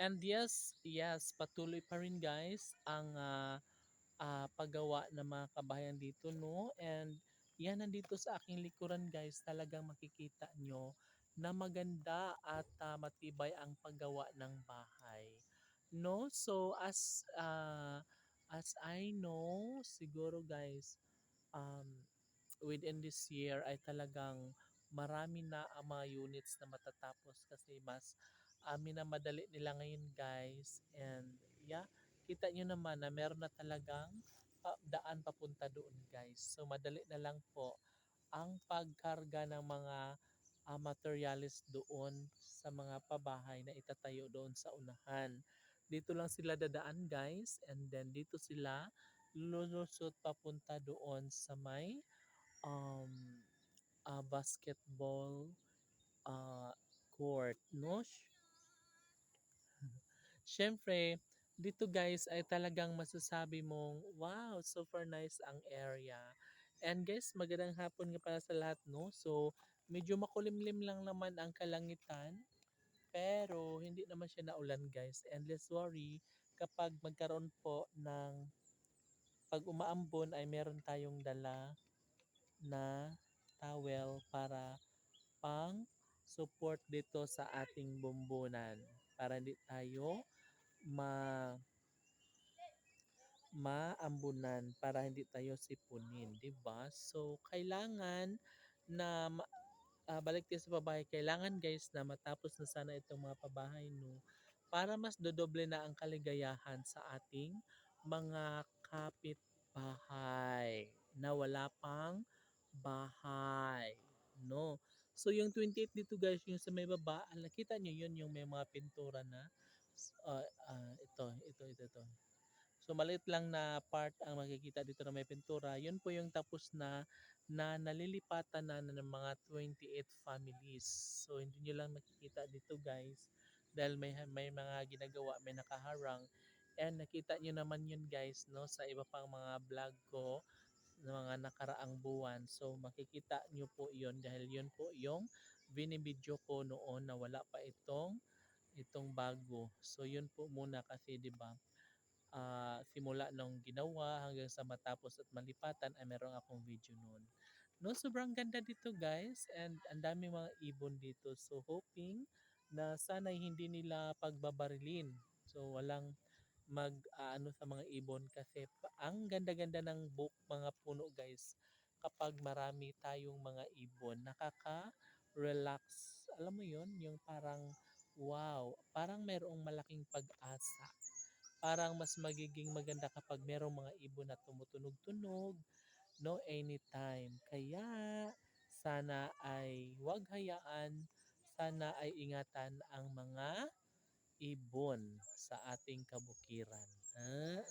And yes, yes, patuloy pa rin guys ang paggawa ng mga kabahayan dito, no? And yan, nandito sa aking likuran guys, talagang makikita nyo na maganda at matibay ang paggawa ng bahay. No? So as I know, siguro guys, um, within this year ay talagang marami na ang mga units na matatapos kasi mas minamadali nila ngayon guys. And yeah, kita nyo naman na meron na talagang daan papunta doon guys. So madali na lang po ang pagkarga ng mga materialis doon sa mga pabahay na itatayo doon sa unahan. Dito lang sila dadaan guys, and then dito sila lulusot papunta doon sa may um, basketball uh, court, no? Siyempre, dito guys ay talagang masasabi mong, wow, super nice ang area. And guys, magandang hapon nga pala sa lahat, no? So, medyo makulimlim lang naman ang kalangitan, pero hindi naman siya naulan guys. And let's worry, kapag magkaroon po ng pag umaambon ay meron tayong dala na towel para pang support dito sa ating bumbunan para hindi tayo ma maambunan, para hindi tayo sipunin, 'di ba? So kailangan na balik tayo sa pabahay, kailangan guys na matapos na sana itong mga pabahay, no, para mas dodoble na ang kaligayahan sa ating mga kapitbahay na wala pang bahay, no. So yung 28 dito guys, yung sa may baba, nakita nyo yun, yung may mga pintura na ito. So maliit lang na part ang makikita dito na may pintura. Yun po yung tapos na nalilipatan na ng mga 28 families. So hindi nyo lang makikita dito guys dahil may mga ginagawa, may nakaharang. And nakita nyo naman yun guys, no, sa iba pang mga vlog ko ng mga nakaraang buwan. So makikita nyo po yun dahil yun po yung binibidyo ko noon na wala pa itong bago. So yun po muna kasi 'di ba, simula nung ginawa hanggang sa matapos at malipatan ay meron akong video noon. No, sobrang ganda dito guys, and ang daming mga ibon dito. So hoping na sana hindi nila pagbabarilin. So walang ano sa mga ibon kasi ang ganda-ganda ng mga puno guys. Kapag marami tayong mga ibon, nakaka-relax. Alam mo 'yon, yung parang wow, parang merong malaking pag-asa, parang mas magiging maganda kapag merong mga ibon na tumutunog-tunog, no, anytime. Kaya sana ay wag hayaan, sana ay ingatan ang mga ibon sa ating kabukiran. Ha?